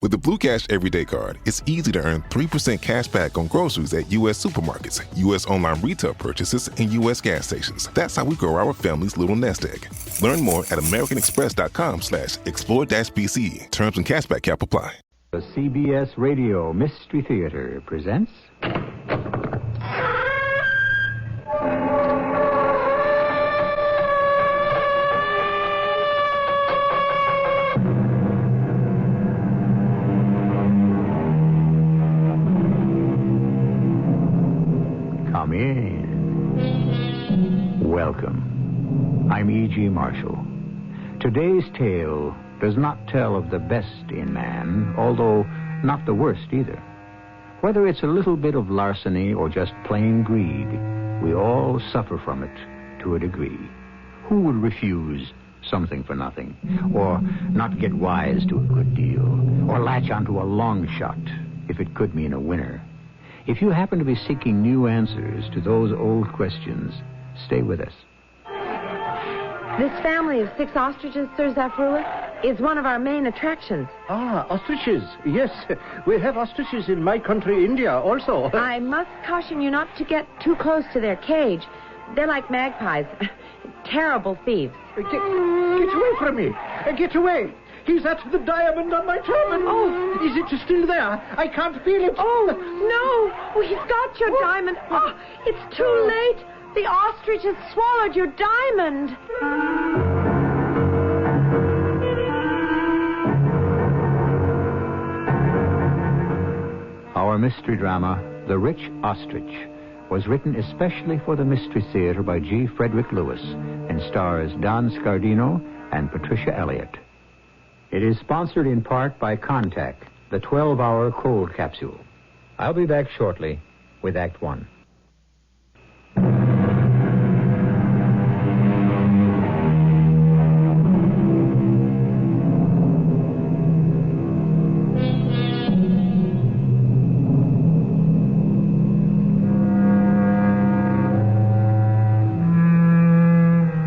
With the Blue Cash Everyday Card, it's easy to earn 3% cash back on groceries at U.S. supermarkets, U.S. online retail purchases, and U.S. gas stations. That's how we grow our family's little nest egg. Learn more at americanexpress.com/explore-BCE. Terms and cashback cap apply. The CBS Radio Mystery Theater presents... Come in. Welcome. I'm E.G. Marshall. Today's tale does not tell of the best in man, although not the worst either. Whether it's a little bit of larceny or just plain greed, we all suffer from it to a degree. Who would refuse something for nothing, or not get wise to a good deal, or latch onto a long shot if it could mean a winner? If you happen to be seeking new answers to those old questions, stay with us. This family of 6 ostriches, Sir Zafrullah, is one of our main attractions. Ah, ostriches. Yes, we have ostriches in my country, India, also. I must caution you not to get too close to their cage. They're like magpies. Terrible thieves. Get away from me. Get away. He's at the diamond on my turban. Oh. Is it still there? I can't feel it. Oh, no. Oh, he's got your diamond. Oh, it's too late. The ostrich has swallowed your diamond. Our mystery drama, The Rich Ostrich, was written especially for the Mystery Theater by G. Frederick Lewis and stars Don Scardino and Patricia Elliott. It is sponsored in part by Contact, the 12-hour cold capsule. I'll be back shortly with Act One.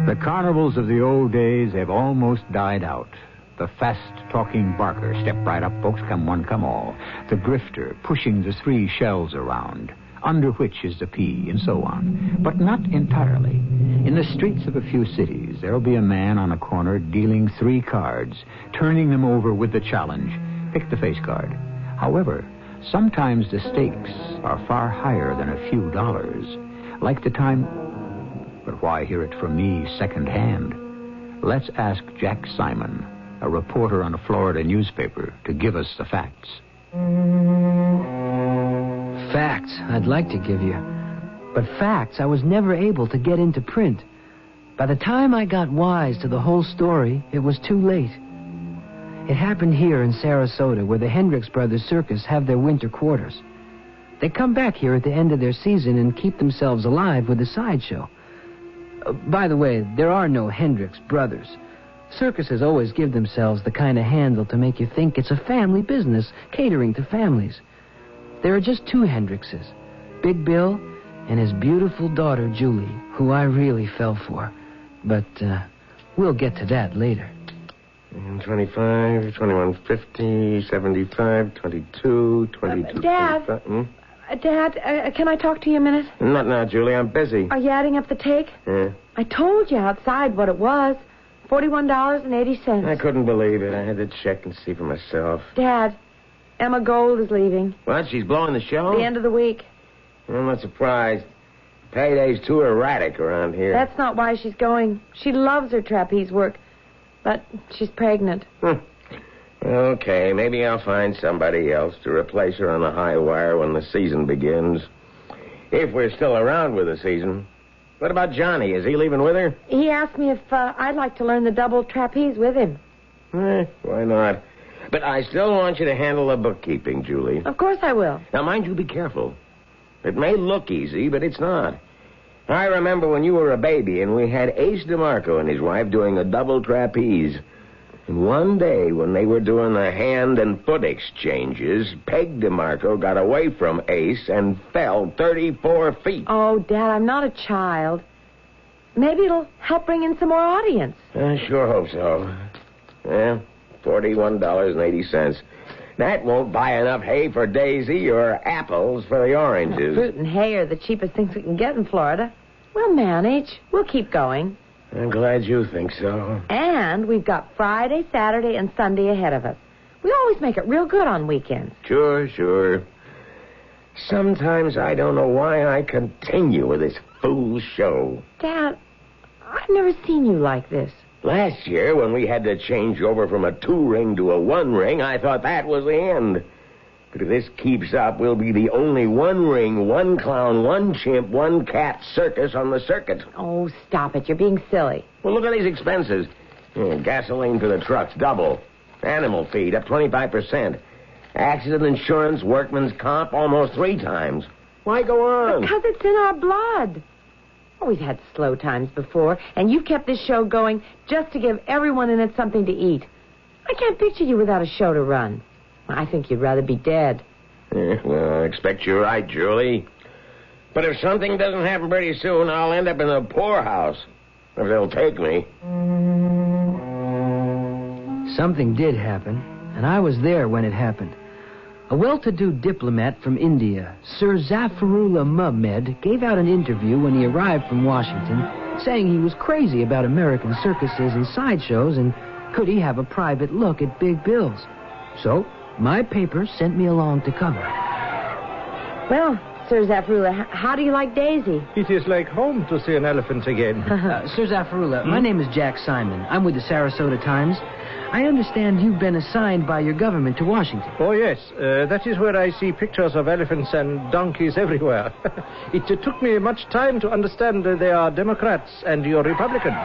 The carnivals of the old days have almost died out. The fast-talking barker, step right up, folks, come one, come all. The grifter, pushing the 3 shells around, under which is the pea, and so on. But not entirely. In the streets of a few cities, there'll be a man on a corner dealing 3 cards, turning them over with the challenge, pick the face card. However, sometimes the stakes are far higher than a few dollars. Like the time... But why hear it from me secondhand? Let's ask Jack Simon, a reporter on a Florida newspaper, to give us the facts. Facts I'd like to give you. But facts I was never able to get into print. By the time I got wise to the whole story, it was too late. It happened here in Sarasota, where the Hendricks Brothers Circus have their winter quarters. They come back here at the end of their season and keep themselves alive with a sideshow. By the way, there are no Hendricks Brothers. Circuses always give themselves the kind of handle to make you think it's a family business catering to families. There are just 2 Hendrickses, Big Bill and his beautiful daughter, Julie, who I really fell for. But we'll get to that later. 25, 21.50, 75, 22, 22... Dad, Dad, can I talk to you a minute? Not now, Julie. I'm busy. Are you adding up the take? Yeah. I told you outside what it was. $41.80. I couldn't believe it. I had to check and see for myself. Dad, Emma Gold is leaving. What? She's blowing the show? The end of the week. I'm not surprised. Payday's too erratic around here. That's not why she's going. She loves her trapeze work. But she's pregnant. Okay, maybe I'll find somebody else to replace her on the high wire when the season begins. If we're still around with the season. What about Johnny? Is he leaving with her? He asked me if I'd like to learn the double trapeze with him. Why not? But I still want you to handle the bookkeeping, Julie. Of course I will. Now, mind you, be careful. It may look easy, but it's not. I remember when you were a baby and we had Ace DeMarco and his wife doing a double trapeze. And one day when they were doing the hand and foot exchanges, Peg DeMarco got away from Ace and fell 34 feet. Oh, Dad, I'm not a child. Maybe it'll help bring in some more audience. I sure hope so. Yeah, $41.80. That won't buy enough hay for Daisy or apples for the oranges. Fruit and hay are the cheapest things we can get in Florida. We'll manage. We'll keep going. I'm glad you think so. And we've got Friday, Saturday, and Sunday ahead of us. We always make it real good on weekends. Sure. Sometimes I don't know why I continue with this fool show. Dad, I've never seen you like this. Last year, when we had to change over from a 2-ring to a 1-ring, I thought that was the end. But if this keeps up, we'll be the only 1-ring, 1 clown, 1 chimp, 1 cat circus on the circuit. Oh, stop it. You're being silly. Well, look at these expenses. Gasoline for the trucks, double. Animal feed, up 25%. Accident insurance, workman's comp, almost 3 times. Why go on? Because it's in our blood. Oh, we've had slow times before, and you've kept this show going just to give everyone in it something to eat. I can't picture you without a show to run. I think you'd rather be dead. Well, I expect you're right, Julie. But if something doesn't happen pretty soon, I'll end up in the poorhouse. If they'll take me. Something did happen, and I was there when it happened. A well-to-do diplomat from India, Sir Zafarullah Muhammad, gave out an interview when he arrived from Washington, saying he was crazy about American circuses and sideshows, and could he have a private look at big bills. So, my paper sent me along to cover. Well, Sir Zafarullah, how do you like Daisy? It is like home to see an elephant again. Sir Zafarullah, my name is Jack Simon. I'm with the Sarasota Times. I understand you've been assigned by your government to Washington. Oh, yes. That is where I see pictures of elephants and donkeys everywhere. It took me much time to understand they are Democrats and you're Republicans.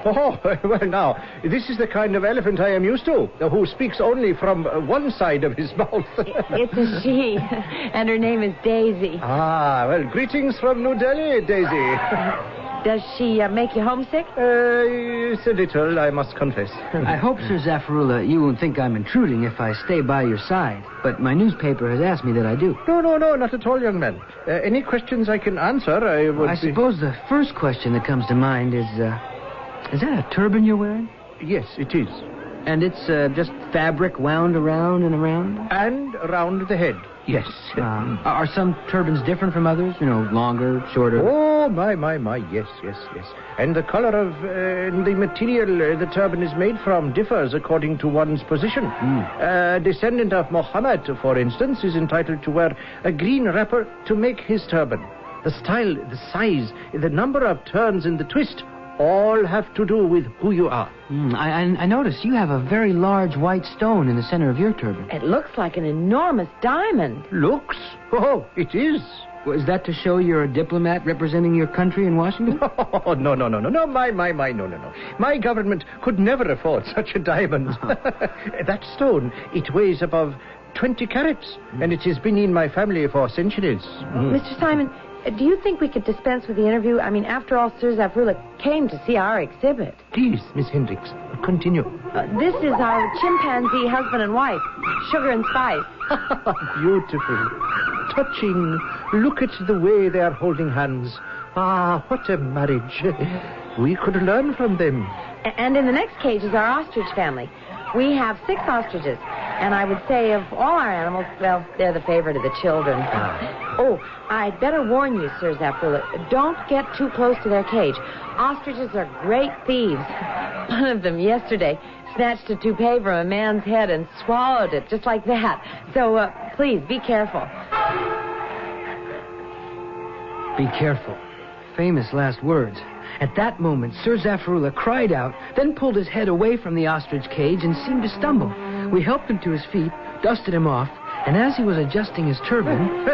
Oh, well, now, this is the kind of elephant I am used to, who speaks only from one side of his mouth. It's a she, and her name is Daisy. Ah, well, greetings from New Delhi, Daisy. Does she make you homesick? It's a little, I must confess. I hope, Sir Zafarullah, you won't think I'm intruding if I stay by your side, but my newspaper has asked me that I do. No, not at all, young man. Any questions I can answer, I would... I suppose the first question that comes to mind is that a turban you're wearing? Yes, it is. And it's just fabric wound around and around? And around the head, yes. Are some turbans different from others? You know, longer, shorter? Oh, my, yes. And the color of the material the turban is made from differs according to one's position. A descendant of Muhammad, for instance, is entitled to wear a green wrapper to make his turban. The style, the size, the number of turns in the twist all have to do with who you are. I notice you have a very large white stone in the center of your turban. It looks like an enormous diamond. Looks? Oh, it is. Well, is that to show you're a diplomat representing your country in Washington? Oh, no. No. My government could never afford such a diamond. That stone, it weighs above 20 carats, and it has been in my family for centuries. Mr. Simon, do you think we could dispense with the interview? I mean, after all, Sir Zafarullah came to see our exhibit. Please, Miss Hendricks, continue. This is our chimpanzee husband and wife, Sugar and Spice. Beautiful. Touching. Look at the way they are holding hands. Ah, what a marriage. We could learn from them. And in the next cage is our ostrich family. We have 6 ostriches. And I would say of all our animals, well, they're the favorite of the children. Oh, I'd better warn you, Sir Zafarullah, don't get too close to their cage. Ostriches are great thieves. One of them yesterday snatched a toupee from a man's head and swallowed it just like that. So, please, be careful. Be careful. Famous last words. At that moment, Sir Zafarullah cried out, then pulled his head away from the ostrich cage and seemed to stumble. We helped him to his feet, dusted him off, and as he was adjusting his turban...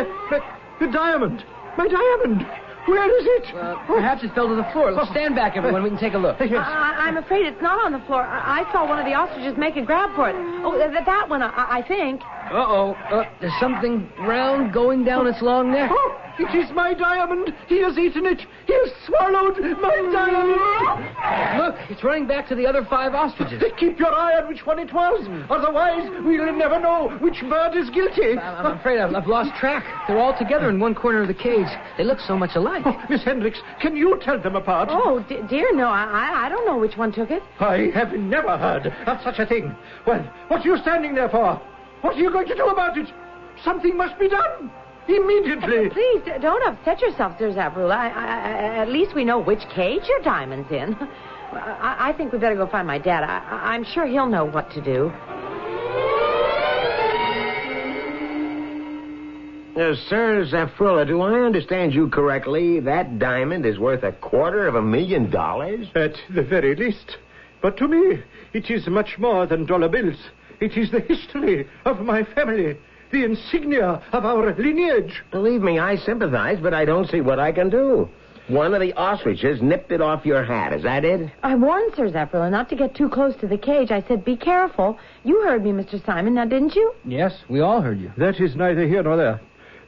The diamond! My diamond! Where is it? Perhaps it fell to the floor. Let's stand back, everyone. We can take a look. Yes. I'm afraid it's not on the floor. I saw one of the ostriches make a grab for it. Oh, that one, I think. Uh-oh. There's something round going down its long neck. Oh, It is my diamond. He has eaten it. He has swallowed my diamond. Look, it's running back to the other 5 ostriches. Keep your eye on which one it was. Otherwise, we'll never know which bird is guilty. I'm afraid I've lost track. They're all together in one corner of the cage. They look so much alike. Oh, Miss Hendricks, can you tell them apart? Oh, dear, no. I don't know which one took it. I have never heard of such a thing. Well, what are you standing there for? What are you going to do about it? Something must be done. Immediately. Please, don't upset yourself, Sir Zabrula. At least we know which cage your diamond's in. I think we better go find my dad. I'm sure he'll know what to do. Sir Zafrilla, do I understand you correctly? That diamond is worth $250,000? At the very least. But to me, it is much more than dollar bills. It is the history of my family, the insignia of our lineage. Believe me, I sympathize, but I don't see what I can do. One of the ostriches nipped it off your hat. Is that it? I warned Sir Zabrilla not to get too close to the cage. I said, be careful. You heard me, Mr. Simon, now didn't you? Yes, we all heard you. That is neither here nor there.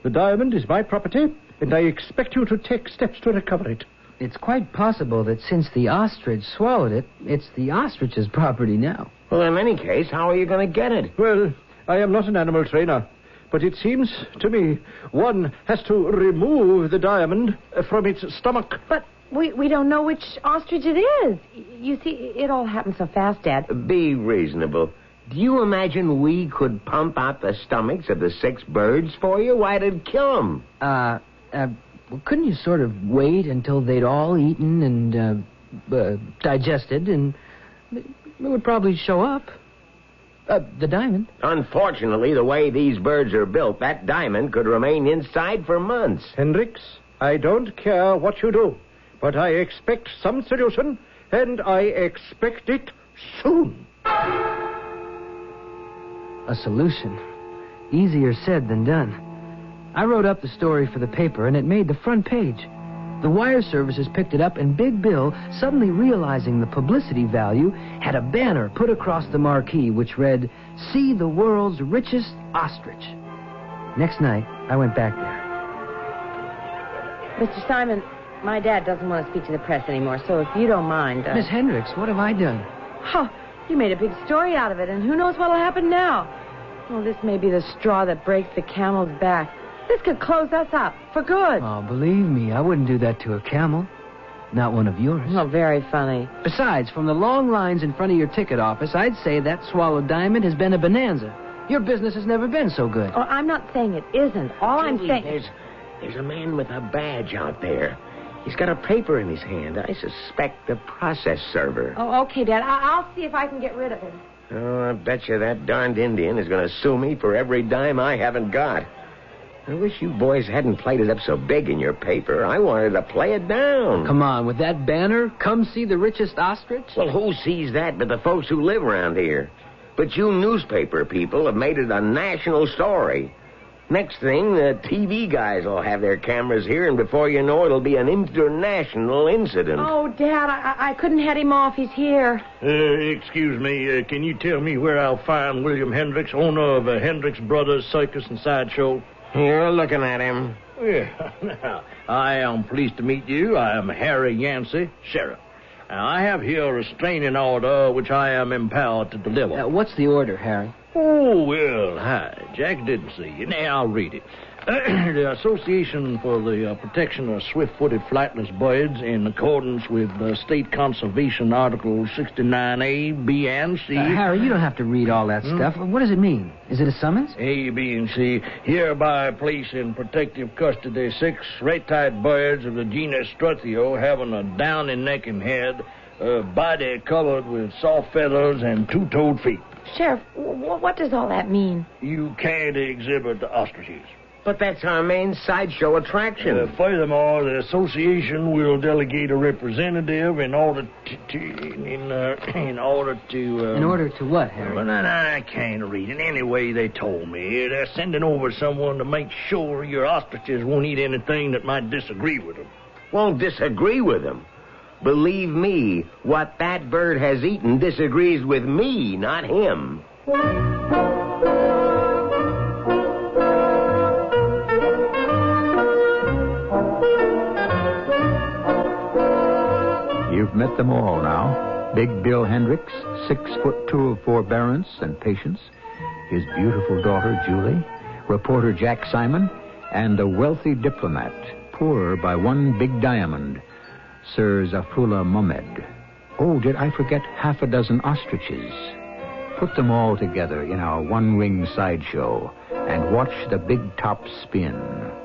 The diamond is my property, and I expect you to take steps to recover it. It's quite possible that since the ostrich swallowed it, it's the ostrich's property now. Well, in any case, how are you going to get it? Well, I am not an animal trainer, but it seems to me one has to remove the diamond from its stomach. But we don't know which ostrich it is. You see, it all happened so fast, Dad. Be reasonable. Do you imagine we could pump out the stomachs of the 6 birds for you? Why, it'd kill them. Well, couldn't you sort of wait until they'd all eaten and digested, and it would probably show up? The diamond. Unfortunately, the way these birds are built, that diamond could remain inside for months. Hendricks, I don't care what you do, but I expect some solution, and I expect it soon. A solution. Easier said than done. I wrote up the story for the paper, and it made the front page. The wire services picked it up, and Big Bill, suddenly realizing the publicity value, had a banner put across the marquee which read, "See the world's richest ostrich." Next night, I went back there. Mr. Simon, my dad doesn't want to speak to the press anymore, so if you don't mind... Miss Hendricks, what have I done? Oh, you made a big story out of it, and who knows what'll happen now? Well, this may be the straw that breaks the camel's back. This could close us up for good. Oh, believe me, I wouldn't do that to a camel. Not one of yours. Oh, very funny. Besides, from the long lines in front of your ticket office, I'd say that swallowed diamond has been a bonanza. Your business has never been so good. Oh, I'm not saying it isn't. All I'm Julie, saying... There's a man with a badge out there. He's got a paper in his hand. I suspect the process server. Oh, okay, Dad. I'll see if I can get rid of him. Oh, I bet you that darned Indian is going to sue me for every dime I haven't got. I wish you boys hadn't played it up so big in your paper. I wanted to play it down. Come on, with that banner, come see the richest ostrich? Well, who sees that but the folks who live around here? But you newspaper people have made it a national story. Next thing, the TV guys will have their cameras here, and before you know it, it'll be an international incident. Oh, Dad, I couldn't head him off. He's here. Excuse me, can you tell me where I'll find William Hendricks, owner of Hendricks Brothers Circus and Sideshow? You're looking at him. Yeah, now, I am pleased to meet you. I am Harry Yancey, sheriff. Now, I have here a restraining order which I am empowered to deliver. What's the order, Harry? Oh, well, hi. Jack didn't see you. Now, I'll read it. The Association for the Protection of Swift-Footed Flightless Birds, in accordance with State Conservation Article 69A, B, and C. Harry, you don't have to read all that stuff. What does it mean? Is it a summons? A, B, and C hereby place in protective custody 6 red-tide birds of the genus Struthio having a downy neck and head, body covered with soft feathers, and 2-toed feet. Sheriff, what does all that mean? You can't exhibit the ostriches. But that's our main sideshow attraction. Furthermore, the association will delegate a representative in order to In order to what, Harry? Well, I can't read it. Anyway, they told me they're sending over someone to make sure your ostriches won't eat anything that might disagree with them. Won't disagree with them. Believe me, what that bird has eaten disagrees with me, not him. met them all now. Big Bill Hendricks, 6'2" of forbearance and patience, his beautiful daughter, Julie, reporter Jack Simon, and a wealthy diplomat, poorer by one big diamond, Sir Zafrullah Mohammed. Oh, did I forget half a dozen ostriches? Put them all together in our one-ring sideshow and watch the big top spin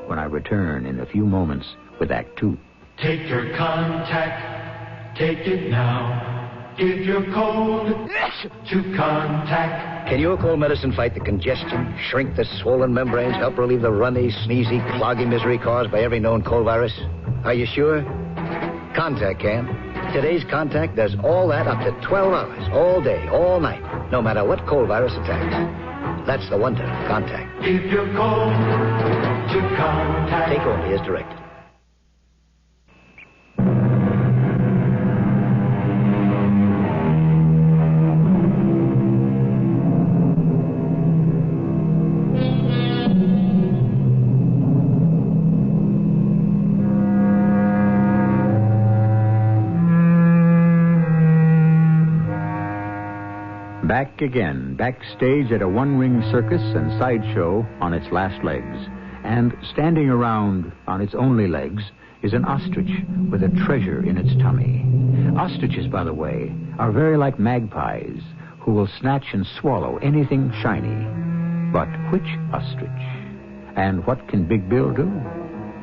when I return in a few moments with Act Two. Take your contact, take it now. Give your code to contact. Can your cold medicine fight the congestion, shrink the swollen membranes, help relieve the runny, sneezy, cloggy misery caused by every known cold virus? Are you sure? Contact can. Today's Contact does all that up to 12 hours, all day, all night, no matter what cold virus attacks. That's the wonder of Contact. Give your code to contact. Take only as directed. Back again, backstage at a one-ring circus and sideshow on its last legs. And standing around on its only legs is an ostrich with a treasure in its tummy. Ostriches, by the way, are very like magpies who will snatch and swallow anything shiny. But which ostrich? And what can Big Bill do?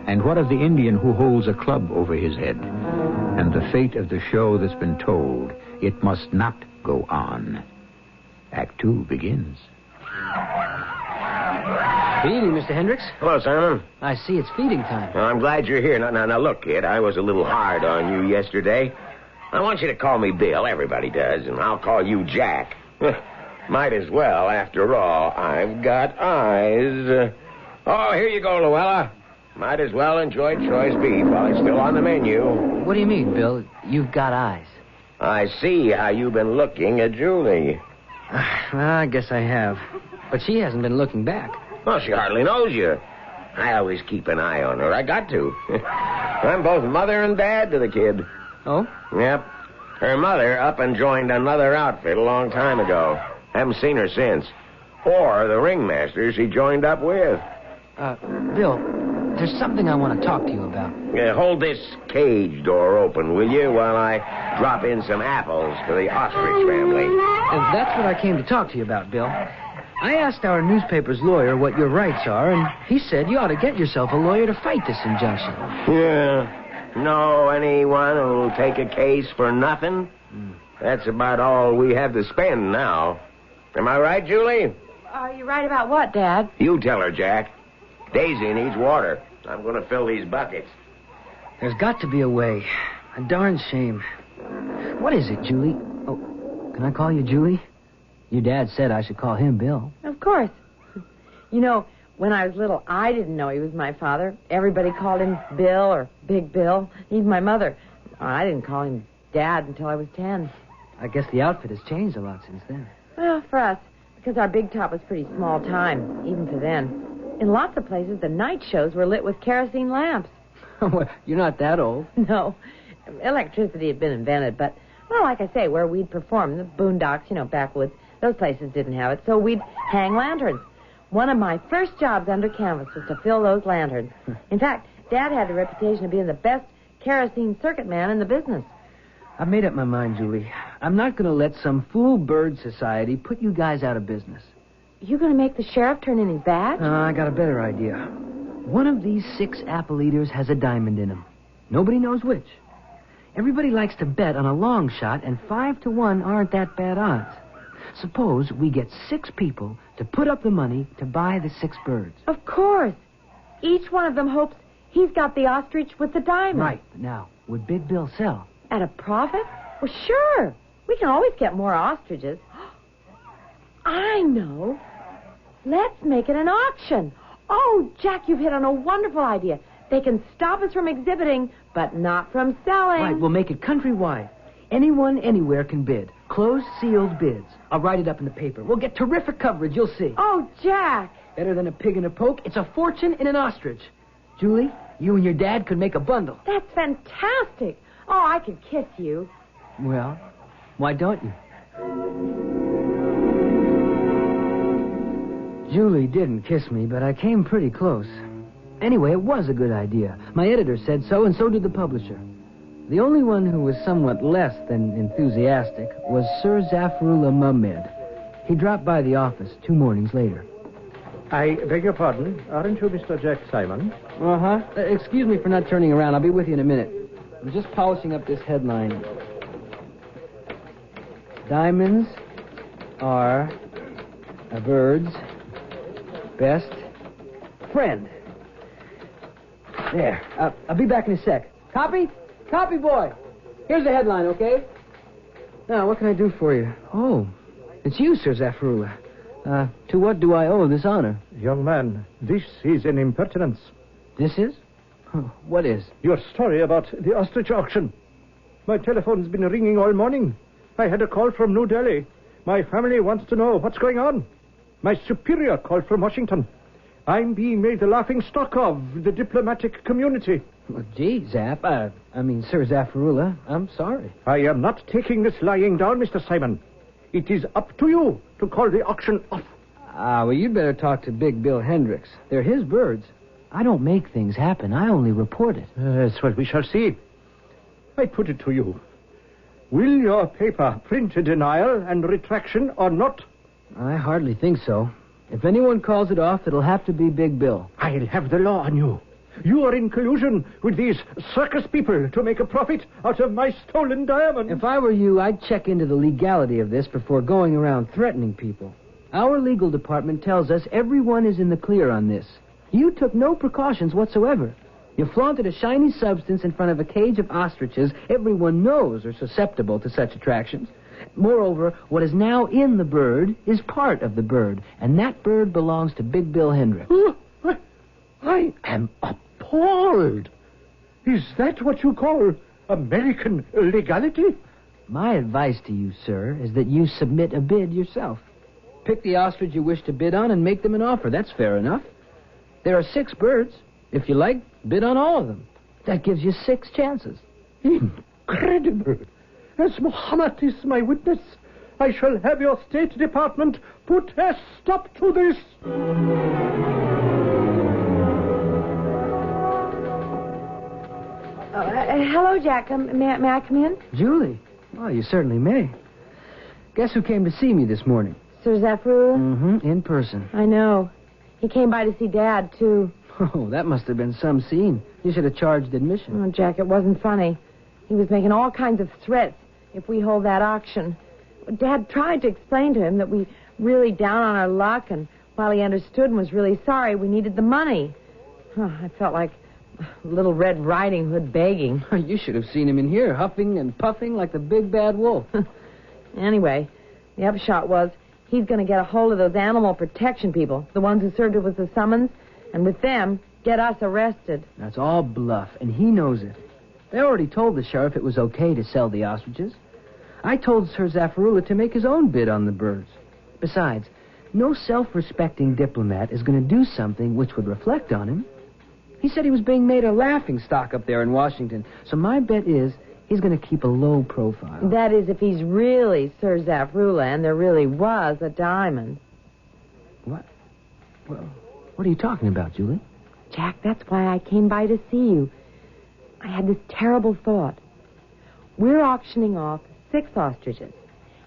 And what of the Indian who holds a club over his head? And the fate of the show that's been told, it must not go on. Act Two begins. Good evening, Mr. Hendricks. Hello, Simon. I see it's feeding time. Well, I'm glad you're here. Now, look, kid, I was a little hard on you yesterday. I want you to call me Bill. Everybody does. And I'll call you Jack. Might as well. After all, I've got eyes. Oh, here you go, Luella. Might as well enjoy choice beef while it's still on the menu. What do you mean, Bill? You've got eyes. I see how you've been looking at Julie. Well, I guess I have. But she hasn't been looking back. Well, she hardly knows you. I always keep an eye on her. I got to. I'm both mother and dad to the kid. Oh? Yep. Her mother up and joined another outfit a long time ago. Haven't seen her since. Or the ringmaster she joined up with. Bill, there's something I want to talk to you about. Hold this cage door open, will you, while I drop in some apples for the Ostrich family. And that's what I came to talk to you about, Bill. I asked our newspaper's lawyer what your rights are, and he said you ought to get yourself a lawyer to fight this injunction. Yeah. Know anyone who'll take a case for nothing? That's about all we have to spend now. Am I right, Julie? Are you right about what, Dad? You tell her, Jack. Daisy needs water. I'm going to fill these buckets. There's got to be a way. A darn shame. What is it, Julie? Oh, can I call you Julie? Your dad said I should call him Bill. Of course. You know, when I was little, I didn't know he was my father. Everybody called him Bill or Big Bill. Even my mother. I didn't call him Dad until I was 10. I guess the outfit has changed a lot since then. Well, for us, because our big top was pretty small time, even for then. In lots of places, the night shows were lit with kerosene lamps. Well, you're not that old. No. Electricity had been invented, but, well, like I say, where we'd perform, the boondocks, backwoods, those places didn't have it, so we'd hang lanterns. One of my first jobs under canvas was to fill those lanterns. In fact, Dad had the reputation of being the best kerosene circuit man in the business. I've made up my mind, Julie. I'm not going to let some fool bird society put you guys out of business. You going to make the sheriff turn in his badge? I got a better idea. One of these 6 apple eaters has a diamond in him. Nobody knows which. Everybody likes to bet on a long shot, and 5 to 1 aren't that bad odds. Suppose we get 6 people to put up the money to buy the 6 birds. Of course. Each one of them hopes he's got the ostrich with the diamond. Right. Now, would Big Bill sell? At a profit? Well, sure. We can always get more ostriches. I know. Let's make it an auction. Oh, Jack, you've hit on a wonderful idea. They can stop us from exhibiting, but not from selling. Right, we'll make it countrywide. Anyone, anywhere can bid. Closed, sealed bids. I'll write it up in the paper. We'll get terrific coverage, you'll see. Oh, Jack. Better than a pig in a poke. It's a fortune in an ostrich. Julie, you and your dad could make a bundle. That's fantastic. Oh, I could kiss you. Well, why don't you? Julie didn't kiss me, but I came pretty close. Anyway, it was a good idea. My editor said so, and so did the publisher. The only one who was somewhat less than enthusiastic was Sir Zafrullah Mehmed. He dropped by the office 2 mornings later. I beg your pardon. Aren't you Mr. Jack Simon? Uh-huh. Excuse me for not turning around. I'll be with you in a minute. I'm just polishing up this headline. Diamonds are a bird's best friend. There. I'll be back in a sec. Copy? Copy, boy. Here's the headline, okay? Now, what can I do for you? Oh, it's you, Sir Zafrullah. To what do I owe this honor? Young man, this is an impertinence. This is? What is? Your story about the ostrich auction. My telephone's been ringing all morning. I had a call from New Delhi. My family wants to know what's going on. My superior called from Washington. I'm being made the laughing stock of the diplomatic community. Well, gee, Zap. Sir Zafrullah, I'm sorry. I am not taking this lying down, Mr. Simon. It is up to you to call the auction off. Well, you'd better talk to Big Bill Hendricks. They're his birds. I don't make things happen. I only report it. That's what we shall see. I put it to you. Will your paper print a denial and retraction or not? I hardly think so. If anyone calls it off, it'll have to be Big Bill. I'll have the law on you. You are in collusion with these circus people to make a profit out of my stolen diamond. If I were you, I'd check into the legality of this before going around threatening people. Our legal department tells us everyone is in the clear on this. You took no precautions whatsoever. You flaunted a shiny substance in front of a cage of ostriches everyone knows are susceptible to such attractions. Moreover, what is now in the bird is part of the bird, and that bird belongs to Big Bill Hendricks. I am appalled. Is that what you call American legality? My advice to you, sir, is that you submit a bid yourself. Pick the ostrich you wish to bid on and make them an offer. That's fair enough. There are 6 birds. If you like, bid on all of them. That gives you 6 chances. Incredible. As Muhammad is my witness, I shall have your State Department put a stop to this. Hello, Jack. May I come in? Julie? Well, you certainly may. Guess who came to see me this morning? Sir Zafrullah? Mm-hmm, in person. I know. He came by to see Dad, too. Oh, that must have been some scene. You should have charged admission. Oh, Jack, it wasn't funny. He was making all kinds of threats if we hold that auction. Dad tried to explain to him that we really down on our luck, and while he understood and was really sorry, we needed the money. I felt like Little Red Riding Hood begging. You should have seen him in here, huffing and puffing like the big bad wolf. Anyway, the upshot was he's going to get a hold of those animal protection people, the ones who served us with the summons, and with them, get us arrested. That's all bluff, and he knows it. They already told the sheriff it was okay to sell the ostriches. I told Sir Zafrullah to make his own bid on the birds. Besides, no self-respecting diplomat is going to do something which would reflect on him. He said he was being made a laughingstock up there in Washington, so my bet is he's going to keep a low profile. That is, if he's really Sir Zafrullah and there really was a diamond. What? Well, what are you talking about, Julie? Jack, that's why I came by to see you. I had this terrible thought. We're auctioning off 6 ostriches,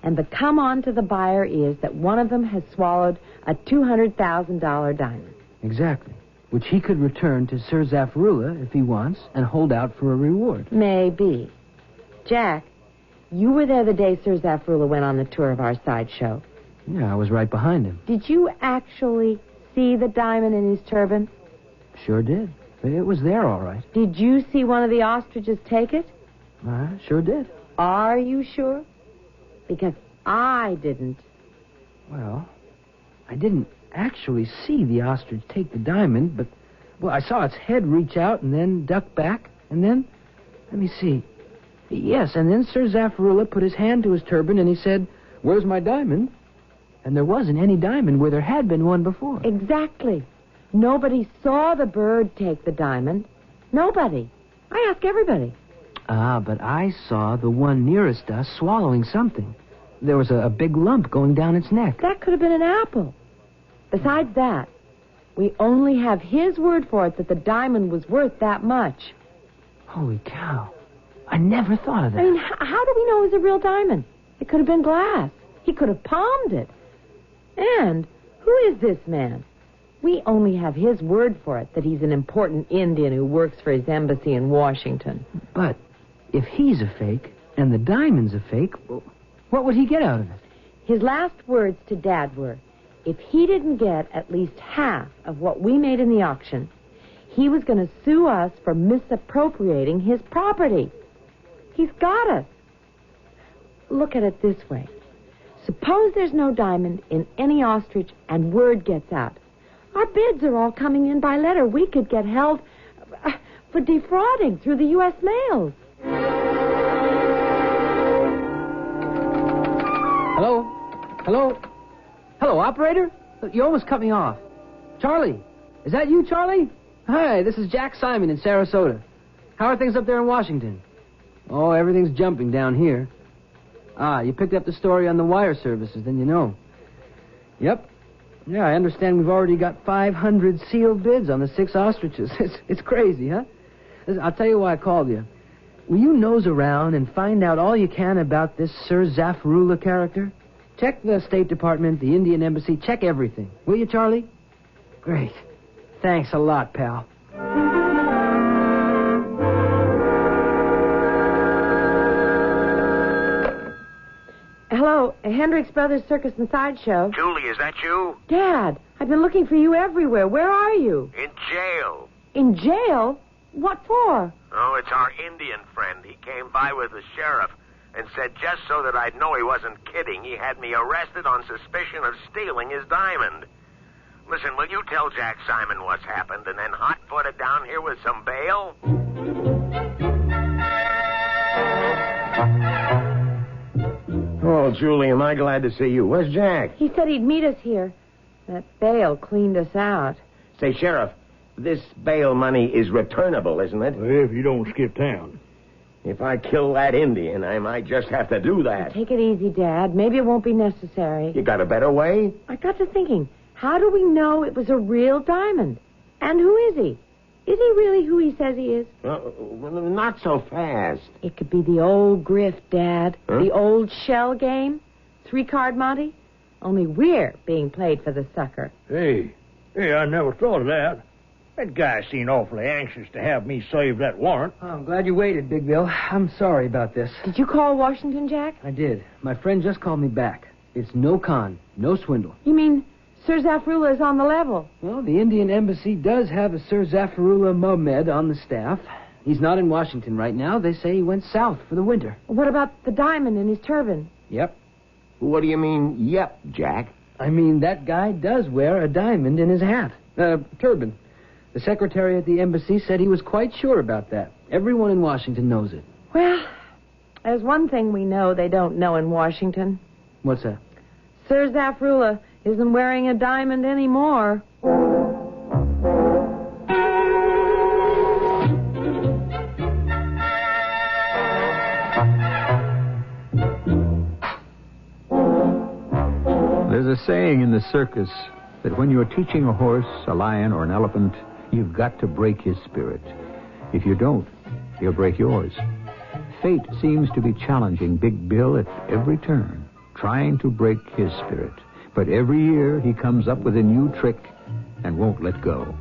and the come on to the buyer is that one of them has swallowed a $200,000 diamond. Exactly. Which he could return to Sir Zafrullah if he wants and hold out for a reward. Maybe. Jack, you were there the day Sir Zafrullah went on the tour of our sideshow. Yeah, I was right behind him. Did you actually see the diamond in his turban? Sure did. It was there, all right. Did you see one of the ostriches take it? I sure did. Are you sure? Because I didn't. Well, I didn't actually see the ostrich take the diamond, but, well, I saw its head reach out and then duck back, and then, let me see. Yes, and then Sir Zafrullah put his hand to his turban and he said, "Where's my diamond?" And there wasn't any diamond where there had been one before. Exactly. Nobody saw the bird take the diamond. Nobody. I ask everybody. But I saw the one nearest us swallowing something. There was a big lump going down its neck. That could have been an apple. Besides that, we only have his word for it that the diamond was worth that much. Holy cow. I never thought of that. I mean, how do we know it was a real diamond? It could have been glass. He could have palmed it. And who is this man? We only have his word for it that he's an important Indian who works for his embassy in Washington. But if he's a fake and the diamond's a fake, what would he get out of it? His last words to Dad were, if he didn't get at least half of what we made in the auction, he was going to sue us for misappropriating his property. He's got us. Look at it this way. Suppose there's no diamond in any ostrich and word gets out. Our bids are all coming in by letter. We could get held for defrauding through the U.S. mails. Hello? Hello? Hello, operator? You almost cut me off. Charlie? Is that you, Charlie? Hi, this is Jack Simon in Sarasota. How are things up there in Washington? Oh, everything's jumping down here. You picked up the story on the wire services, then you know. Yep. Yeah, I understand we've already got 500 sealed bids on the 6 ostriches. It's crazy, huh? Listen, I'll tell you why I called you. Will you nose around and find out all you can about this Sir Zafrullah character? Check the State Department, the Indian Embassy, check everything. Will you, Charlie? Great. Thanks a lot, pal. Hello, Hendricks Brothers Circus and Sideshow. Julie, is that you? Dad, I've been looking for you everywhere. Where are you? In jail. In jail? What for? Oh, it's our Indian friend. He came by with the sheriff and said just so that I'd know he wasn't kidding, he had me arrested on suspicion of stealing his diamond. Listen, will you tell Jack Simon what's happened and then hot-foot it down here with some bail? Oh, Julie, am I glad to see you. Where's Jack? He said he'd meet us here. That bail cleaned us out. Say, Sheriff, this bail money is returnable, isn't it? If you don't skip town. If I kill that Indian, I might just have to do that. Take it easy, Dad. Maybe it won't be necessary. You got a better way? I got to thinking, how do we know it was a real diamond? And who is he? Is he really who he says he is? Not so fast. It could be the old grift, Dad. Huh? The old shell game. 3-card Monte. Only we're being played for the sucker. Hey, I never thought of that. That guy seemed awfully anxious to have me save that warrant. Oh, I'm glad you waited, Big Bill. I'm sorry about this. Did you call Washington, Jack? I did. My friend just called me back. It's no con, no swindle. You mean Sir Zafrullah is on the level? Well, the Indian Embassy does have a Sir Zafrullah Mohammed on the staff. He's not in Washington right now. They say he went south for the winter. What about the diamond in his turban? Yep. What do you mean, yep, Jack? I mean, that guy does wear a diamond in his hat. Turban. The secretary at the embassy said he was quite sure about that. Everyone in Washington knows it. Well, there's one thing we know they don't know in Washington. What's that? Sir Zafrullah isn't wearing a diamond anymore. There's a saying in the circus that when you're teaching a horse, a lion, or an elephant, you've got to break his spirit. If you don't, he'll break yours. Fate seems to be challenging Big Bill at every turn, trying to break his spirit. But every year he comes up with a new trick and won't let go.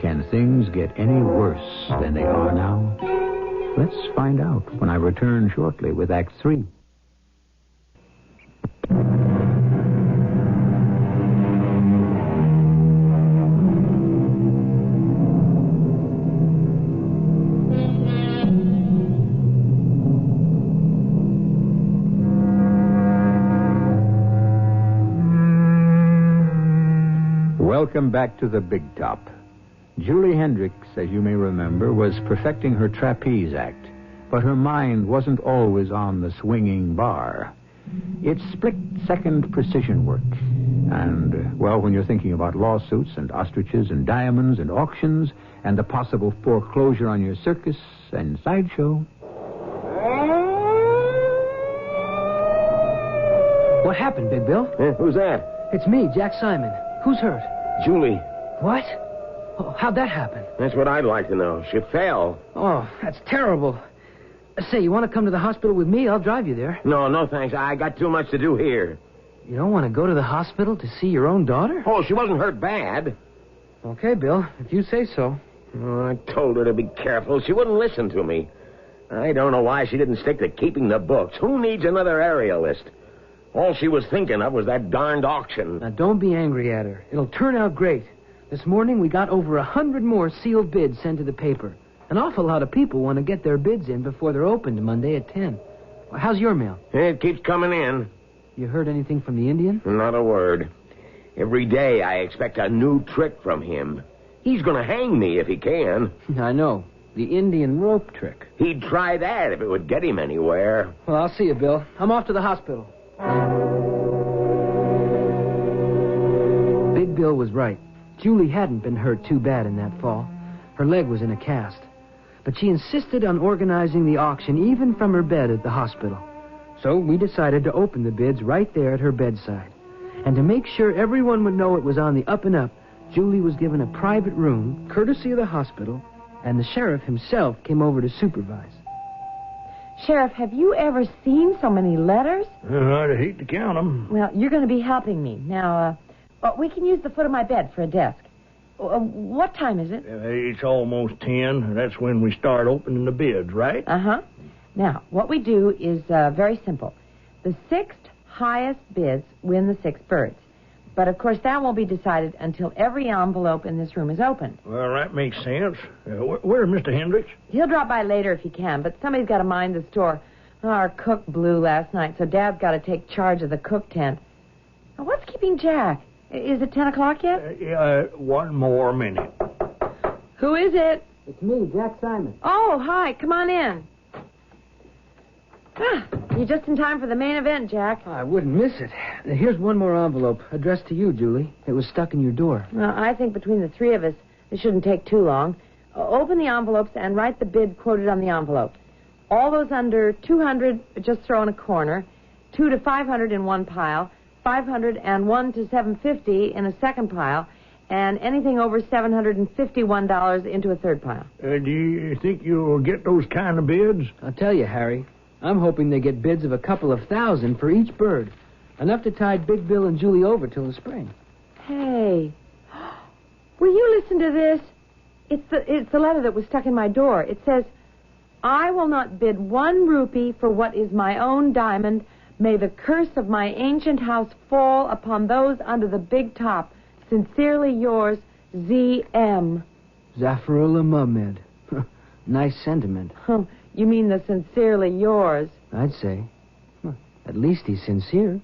Can things get any worse than they are now? Let's find out when I return shortly with Act 3. Welcome back to the Big Top. Julie Hendricks, as you may remember, was perfecting her trapeze act, but her mind wasn't always on the swinging bar. It's split-second precision work. And, well, when you're thinking about lawsuits and ostriches and diamonds and auctions and the possible foreclosure on your circus and sideshow, What happened, Big Bill? Who's that? It's me, Jack Simon. Who's hurt? Julie. What? Oh, how'd that happen? That's what I'd like to know. She fell. Oh, that's terrible. Say, you want to come to the hospital with me? I'll drive you there. No, thanks. I got too much to do here. You don't want to go to the hospital to see your own daughter? Oh, she wasn't hurt bad. Okay, Bill, if you say so. Oh, I told her to be careful. She wouldn't listen to me. I don't know why she didn't stick to keeping the books. Who needs another aerialist? All she was thinking of was that darned auction. Now, don't be angry at her. It'll turn out great. This morning, we got over 100 more sealed bids sent to the paper. An awful lot of people want to get their bids in before they're opened Monday at 10. Well, how's your mail? It keeps coming in. You heard anything from the Indian? Not a word. Every day I expect a new trick from him. He's going to hang me if he can. I know. The Indian rope trick. He'd try that if it would get him anywhere. Well, I'll see you, Bill. I'm off to the hospital. Big Bill was right. Julie hadn't been hurt too bad in that fall. Her leg was in a cast. But she insisted on organizing the auction even from her bed at the hospital. So we decided to open the bids right there at her bedside. And to make sure everyone would know it was on the up and up, Julie was given a private room, courtesy of the hospital, and the sheriff himself came over to supervise. Sheriff, have you ever seen so many letters? I'd hate to count them. Well, you're going to be helping me. Now, we can use the foot of my bed for a desk. What time is it? It's almost 10. That's when we start opening the bids, right? Uh-huh. Now, what we do is very simple. The sixth highest bids win the 6 birds. But, of course, that won't be decided until every envelope in this room is opened. Well, that makes sense. Where's Mr. Hendricks? He'll drop by later if he can, but somebody's got to mind the store. Our cook blew last night, so Dad's got to take charge of the cook tent. Now, what's keeping Jack? Is it 10 o'clock yet? One more minute. Who is it? It's me, Jack Simon. Oh, hi. Come on in. You're just in time for the main event, Jack. I wouldn't miss it. Here's one more envelope addressed to you, Julie. It was stuck in your door. Well, I think between the 3 of us, it shouldn't take too long. Open the envelopes and write the bid quoted on the envelope. All those under 200, just throw in a corner. 2 to 500 in one pile. 500 and 1 to 750 in a second pile. And anything over $751 into a third pile. Do you think you'll get those kind of bids? I'll tell you, Harry. I'm hoping they get bids of a couple of thousand for each bird. Enough to tide Big Bill and Julie over till the spring. Hey, will you listen to this? It's the letter that was stuck in my door. It says, I will not bid 1 rupee for what is my own diamond. May the curse of my ancient house fall upon those under the big top. Sincerely yours, Z.M. Zaffarullah Muhammad. Nice sentiment. You mean the sincerely yours? I'd say. Well, at least he's sincere.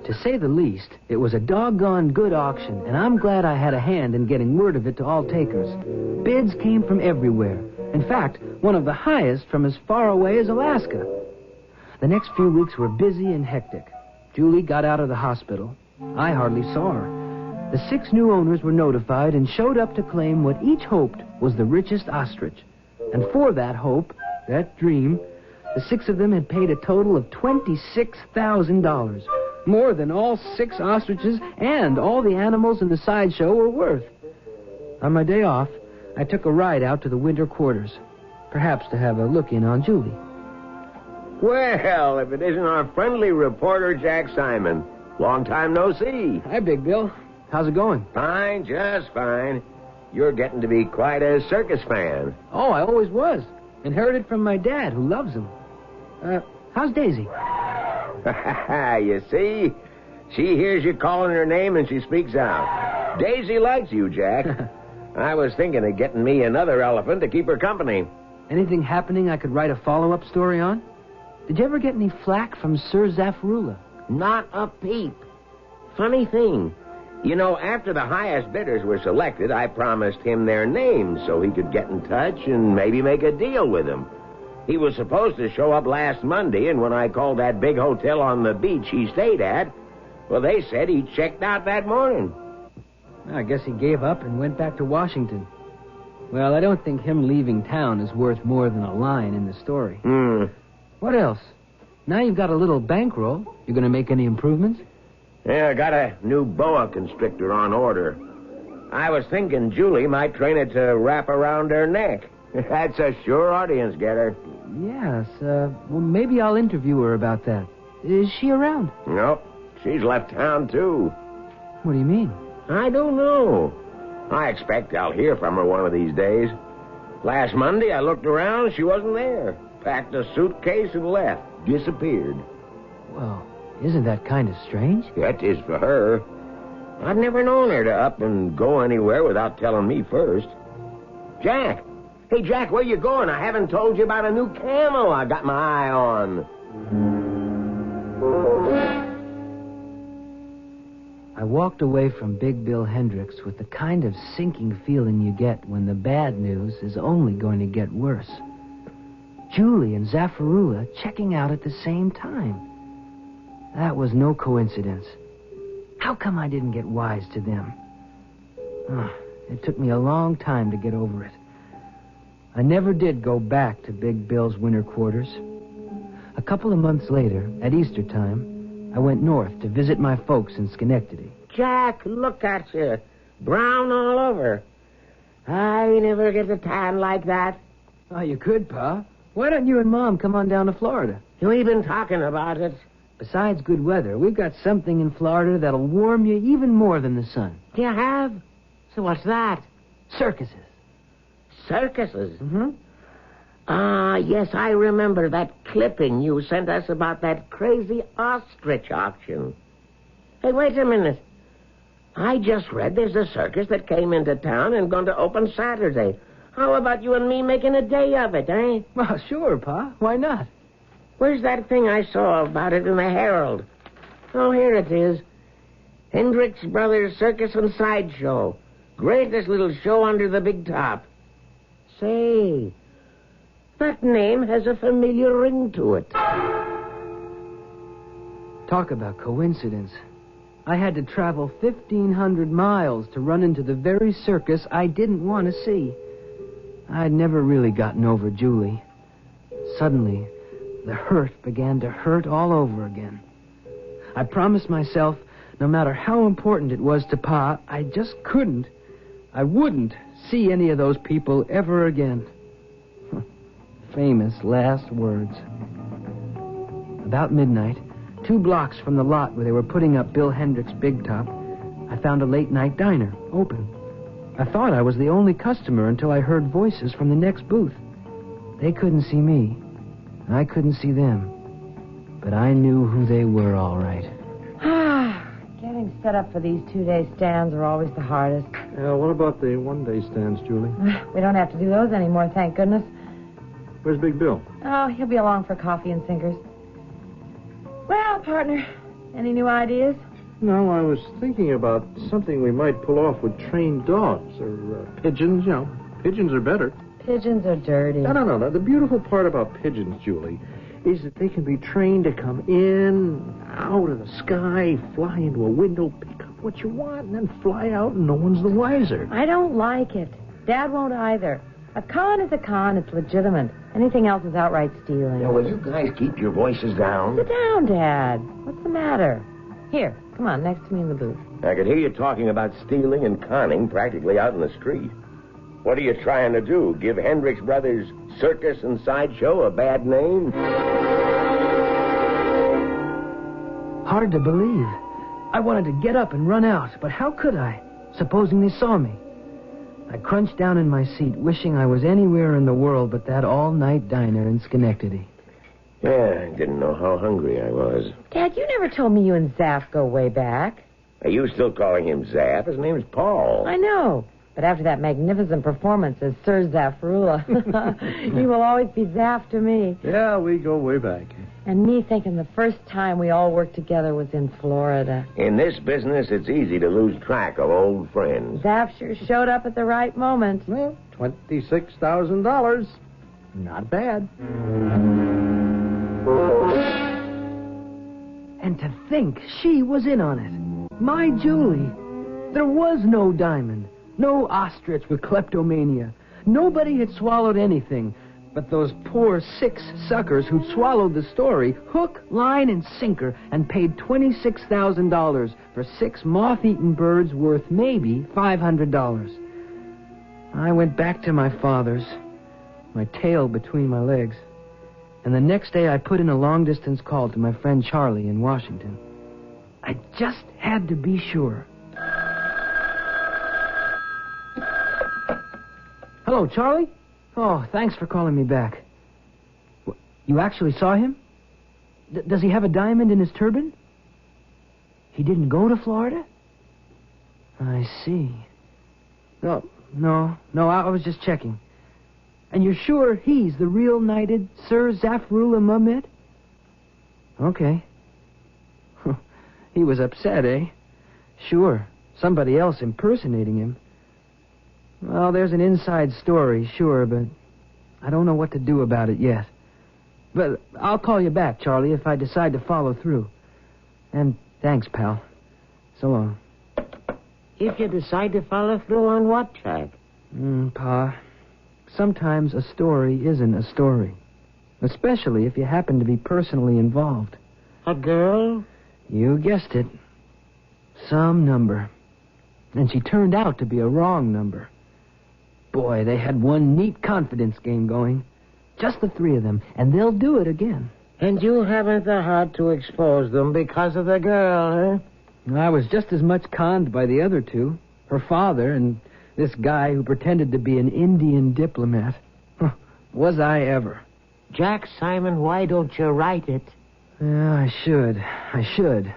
To say the least, it was a doggone good auction, and I'm glad I had a hand in getting word of it to all takers. Bids came from everywhere. In fact, one of the highest from as far away as Alaska. The next few weeks were busy and hectic. Julie got out of the hospital. I hardly saw her. The 6 new owners were notified and showed up to claim what each hoped was the richest ostrich. And for that hope, that dream, the 6 of them had paid a total of $26,000. More than all 6 ostriches and all the animals in the sideshow were worth. On my day off, I took a ride out to the winter quarters, perhaps to have a look-in on Julie. Well, if it isn't our friendly reporter, Jack Simon. Long time no see. Hi, Big Bill. How's it going? Fine, just fine. You're getting to be quite a circus fan. Oh, I always was. Inherited from my dad, who loves them. How's Daisy? You see? She hears you calling her name and she speaks out. Daisy likes you, Jack. I was thinking of getting me another elephant to keep her company. Anything happening I could write a follow-up story on? Did you ever get any flack from Sir Zaffarullah? Not a peep. Funny thing. You know, after the highest bidders were selected, I promised him their names so he could get in touch and maybe make a deal with them. He was supposed to show up last Monday, and when I called that big hotel on the beach he stayed at, well, they said he checked out that morning. I guess he gave up and went back to Washington. Well, I don't think him leaving town is worth more than a line in the story. What else? Now you've got a little bankroll. You going to make any improvements? Yeah, I got a new boa constrictor on order. I was thinking Julie might train it to wrap around her neck. That's a sure audience getter. Yes, well, maybe I'll interview her about that. Is she around? Nope. She's left town, too. What do you mean? I don't know. I expect I'll hear from her one of these days. Last Monday, I looked around. She wasn't there. Packed a suitcase and left. Disappeared. Well, isn't that kind of strange? That is for her. I've never known her to up and go anywhere without telling me first. Jack! Hey, Jack, where you going? I haven't told you about a new camel I got my eye on. I walked away from Big Bill Hendricks with the kind of sinking feeling you get when the bad news is only going to get worse. Julie and Zaffarula checking out at the same time. That was no coincidence. How come I didn't get wise to them? It took me a long time to get over it. I never did go back to Big Bill's winter quarters. A couple of months later, at Easter time, I went north to visit my folks in Schenectady. Jack, look at you. Brown all over. I never get a tan like that. Oh, you could, Pa. Why don't you and Mom come on down to Florida? We've been talking about it. Besides good weather, we've got something in Florida that'll warm you even more than the sun. You have? So what's that? Circuses. Circuses? Mm-hmm. Yes, I remember that clipping you sent us about that crazy ostrich auction. Hey, wait a minute. I just read there's a circus that came into town and going to open Saturday. How about you and me making a day of it, eh? Well, sure, Pa. Why not? Where's that thing I saw about it in the Herald? Oh, here it is. Hendricks Brothers Circus and Sideshow. Greatest little show under the big top. Say, that name has a familiar ring to it. Talk about coincidence. I had to travel 1,500 miles to run into the very circus I didn't want to see. I'd never really gotten over Julie. Suddenly, the hurt began to hurt all over again. I promised myself, no matter how important it was to Pa, I just couldn't. I wouldn't see any of those people ever again. Famous last words. About midnight, 2 blocks from the lot where they were putting up Bill Hendricks' big top, I found a late-night diner, open. I thought I was the only customer until I heard voices from the next booth. They couldn't see me. I couldn't see them. But I knew who they were, all right. Getting set up for these 2-day stands are always the hardest. What about the one-day stands, Julie? We don't have to do those anymore, thank goodness. Where's Big Bill? Oh, he'll be along for coffee and sinkers. Well, partner, any new ideas? No, I was thinking about something we might pull off with trained dogs or pigeons, Pigeons are better. Pigeons are dirty. No. The beautiful part about pigeons, Julie, is that they can be trained to come in, out of the sky, fly into a window, pick up what you want, and then fly out, and no one's the wiser. I don't like it. Dad won't either. A con is a con. It's legitimate. Anything else is outright stealing. Now, will you guys keep your voices down? Sit down, Dad. What's the matter? Here, come on, next to me in the booth. I could hear you talking about stealing and conning practically out in the street. What are you trying to do? Give Hendricks Brothers Circus and Sideshow a bad name? Hard to believe. I wanted to get up and run out, but how could I, supposing they saw me? I crunched down in my seat, wishing I was anywhere in the world but that all-night diner in Schenectady. Yeah, I didn't know how hungry I was. Dad, you never told me you and Zaff go way back. Are you still calling him Zaff? His name's Paul. I know. But after that magnificent performance as Sir Zaffarula, you will always be Zaff to me. Yeah, we go way back. And me thinking the first time we all worked together was in Florida. In this business, it's easy to lose track of old friends. Zaff sure showed up at the right moment. Well, $26,000. Not bad. And to think she was in on it. My Julie. There was no diamond. No ostrich with kleptomania. Nobody had swallowed anything. But those poor 6 suckers who'd swallowed the story, hook, line, and sinker, and paid $26,000 for 6 moth-eaten birds worth maybe $500. I went back to my father's, my tail between my legs. And the next day I put in a long-distance call to my friend Charlie in Washington. I just had to be sure. Hello, Charlie? Oh, thanks for calling me back. You actually saw him? Does he have a diamond in his turban? He didn't go to Florida? I see. No, I was just checking. And you're sure he's the real knighted Sir Zafrullah Mehmet? Okay. He was upset, eh? Sure, somebody else impersonating him. Well, there's an inside story, sure, but I don't know what to do about it yet. But I'll call you back, Charlie, if I decide to follow through. And thanks, pal. So long. If you decide to follow through on what, Jack? Pa, sometimes a story isn't a story. Especially if you happen to be personally involved. A girl? You guessed it. Some number. And she turned out to be a wrong number. Boy, they had one neat confidence game going. Just the 3 of them, and they'll do it again. And you haven't the heart to expose them because of the girl, huh? I was just as much conned by the other 2. Her father and this guy who pretended to be an Indian diplomat. Was I ever. Jack Simon, why don't you write it? Yeah, I should.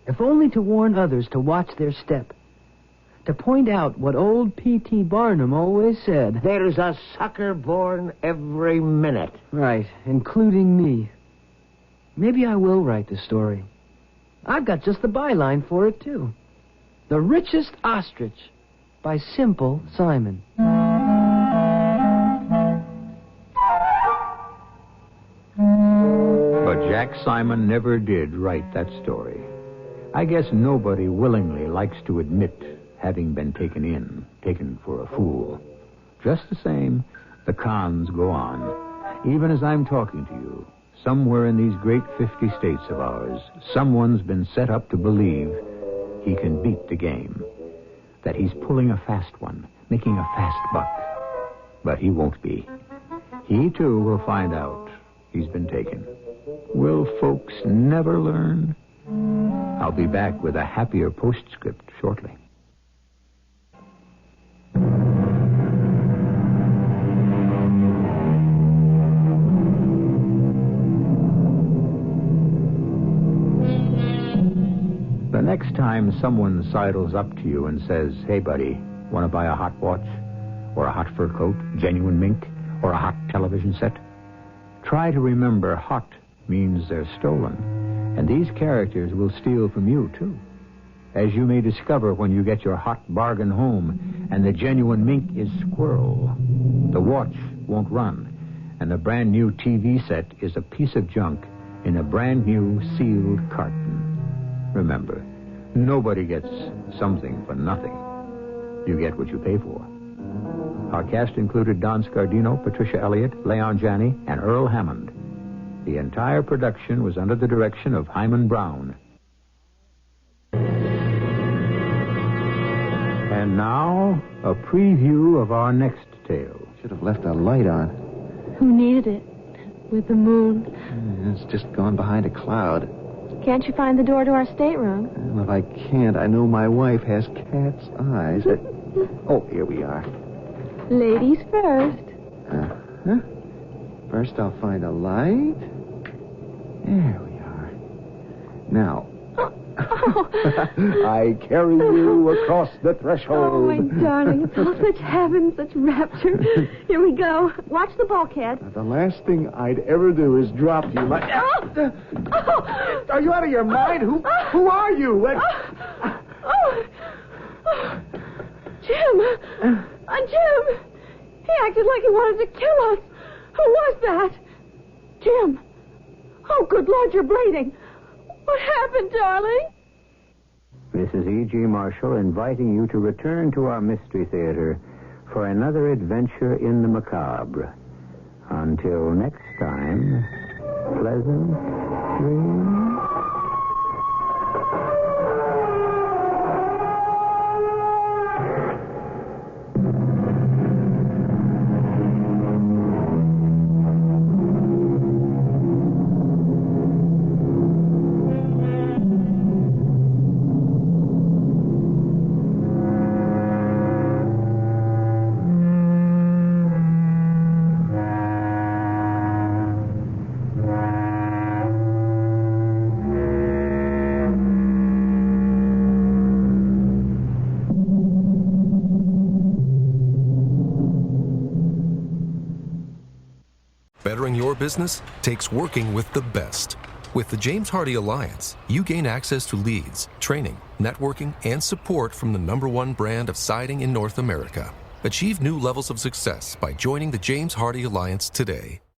If only to warn others to watch their step. To point out what old P.T. Barnum always said. There's a sucker born every minute. Right, including me. Maybe I will write the story. I've got just the byline for it, too. The Richest Ostrich by Simple Simon. But Jack Simon never did write that story. I guess nobody willingly likes to admit having been taken for a fool. Just the same, the cons go on. Even as I'm talking to you, somewhere in these great 50 states of ours, someone's been set up to believe he can beat the game. That he's pulling a fast one, making a fast buck. But he won't be. He, too, will find out he's been taken. Will folks never learn? I'll be back with a happier postscript shortly. The next time someone sidles up to you and says, "Hey, buddy, want to buy a hot watch? Or a hot fur coat, genuine mink, or a hot television set?" Try to remember hot means they're stolen, and these characters will steal from you, too. As you may discover when you get your hot bargain home, and the genuine mink is squirrel. The watch won't run, and the brand new TV set is a piece of junk in a brand new sealed carton. Remember, nobody gets something for nothing. You get what you pay for. Our cast included Don Scardino, Patricia Elliott, Leon Janney, and Earl Hammond. The entire production was under the direction of Hyman Brown. And now, a preview of our next tale. Should have left that light on. Who needed it? With the moon. It's just gone behind a cloud. Can't you find the door to our stateroom? Well, if I can't, I know my wife has cat's eyes. Oh, here we are. Ladies first. Uh-huh. First, I'll find a light. There we are. Now, I carry you across the threshold. Oh, my darling, it's all such heaven, such rapture. Here we go. Watch the bulkhead. The last thing I'd ever do is drop you. Are you out of your mind? Who are you? Jim! Jim! He acted like he wanted to kill us. Who was that? Jim! Oh, good Lord, you're bleeding. What happened, darling? This is E.G. Marshall inviting you to return to our Mystery Theater for another adventure in the macabre. Until next time, pleasant dreams. Bettering your business takes working with the best. With the James Hardie Alliance, you gain access to leads, training, networking, and support from the #1 brand of siding in North America. Achieve new levels of success by joining the James Hardie Alliance today.